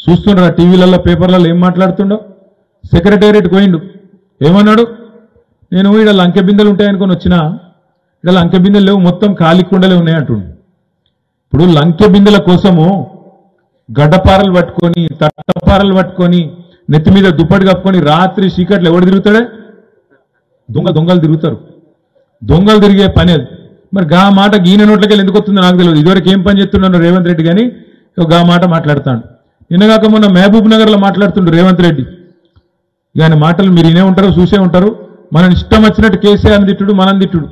చూస్తుండ్రా టీవీలలో పేపర్లలో ఏం మాట్లాడుతుండో. సెక్రటేరియట్ పోయిండు, ఏమన్నాడు, నేను ఇక్కడ లంకె బిందెలు ఉంటాయనుకొని వచ్చినా, ఇక్కడ లంకె బిందెలు లేవు, మొత్తం ఖాళీ కుండలే ఉన్నాయి అంటుండు. ఇప్పుడు లంకె బిందెల కోసము గడ్డపారలు పట్టుకొని తట్టపారలు పట్టుకొని నెత్తి మీద దుప్పటి కప్పుకొని రాత్రి చీకట్లు ఎవడు తిరుగుతాడే? దొంగలు తిరుగుతారు. దొంగలు తిరిగే పని అది. మరి గా మాట గీన నోట్లకెళ్ళి ఎందుకు వస్తుందో నాకు తెలియదు. ఇదివరకు ఏం పని చేస్తున్నాను రేవంత్ రెడ్డి కానీ గా మాట మాట్లాడుతాడు. నిన్నగాక మొన్న మహబూబ్ నగర్లో మాట్లాడుతుండ్రు రేవంత్ రెడ్డి. ఆయన మాటలు మీరు వినే ఉంటారు, చూసే ఉంటారు. మనం ఇష్టం వచ్చినట్టు కేసీఆర్ని తిట్టుడు, మనం తిట్టుడు.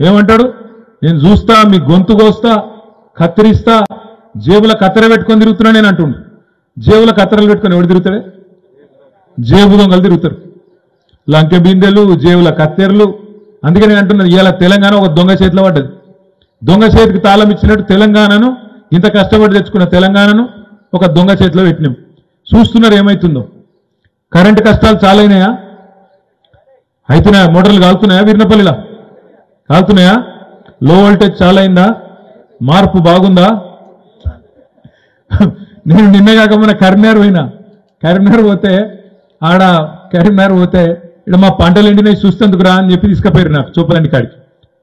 ఏమంటాడు, నేను చూస్తా, మీ గొంతు కోస్తా, కత్తిరిస్తా, జేబుల కత్తెర పెట్టుకొని తిరుగుతున్నా నేను అంటుండు. జేబుల కత్తెరలు పెట్టుకొని ఎవడు తిరుగుతాడే? జేబు దొంగలు తిరుగుతారు. లంకె బిందెలు, జేబుల కత్తెరలు. అందుకే నేను అంటున్నాను, ఇవాళ తెలంగాణ ఒక దొంగ చేతిలో పడ్డది. దొంగ చేతికి తాళం ఇచ్చినట్టు తెలంగాణను, ఇంత కష్టపడి తెచ్చుకున్న తెలంగాణను ఒక దొంగ చేతిలో పెట్టినాం. చూస్తున్నారు ఏమవుతుందో. కరెంటు కష్టాలు చాలా అయినాయా? అవుతున్నాయా? మోటార్లు కాలుతున్నాయా? వీరినపల్లిలా కాలుతున్నాయా? లో వోల్టేజ్ చాలా అయిందా? మార్పు బాగుందా? నేను నిన్న కాక మొన్న కరీంనగర్ పోతే ఆడ కరీంనగర్ పోతే ఇక్కడ మా పంటలు ఎండినాయి చూస్తేందుకు రా అని చెప్పి తీసుకుపోయారు నాకు చూపలండి కాడికి.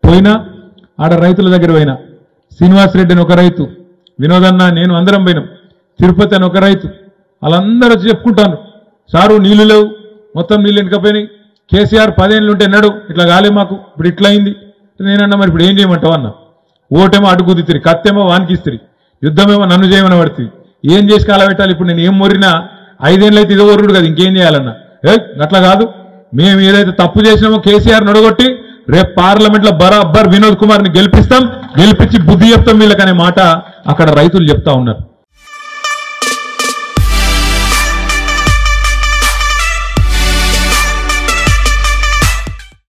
పోయినా ఆడ రైతుల దగ్గర పోయినా. శ్రీనివాసరెడ్డి అని ఒక రైతు, వినోదన్న, నేను అందరం పోయినాం. తిరుపతి అని ఒక రైతు. వాళ్ళందరూ చెప్పుకుంటాను, సారు నీళ్లు లేవు, మొత్తం నీళ్ళు ఎండకపోయినాయి, కేసీఆర్ 10 ఏళ్ళు ఉంటే ఎన్నాడు ఇట్లా కాలే మాకు, ఇప్పుడు ఇట్లా అయింది. నేనన్నా మరి ఇప్పుడు ఏం చేయమంటావు అన్న. ఓటేమో అడ్డు కుదితిరి, కత్తేమో వానికి ఇస్తిరి, యుద్ధమేమో నన్ను చేయమని పడుతుంది. ఏం చేసి కాలబెట్టాలి? ఇప్పుడు నేను ఏం మొరినా 5 ఏళ్ళు అయితే ఇదో ఒర్రుడు కదా, ఇంకేం చేయాలన్నా. అట్లా కాదు, మేము ఏదైతే తప్పు చేసినామో కేసీఆర్ నొడగొట్టి రేపు పార్లమెంట్లో బరాబర్ వినోద్ కుమార్ని గెలిపించి బుద్ధి చెప్తాం వీళ్ళకనే మాట అక్కడ రైతులు చెప్తా ఉన్నారు.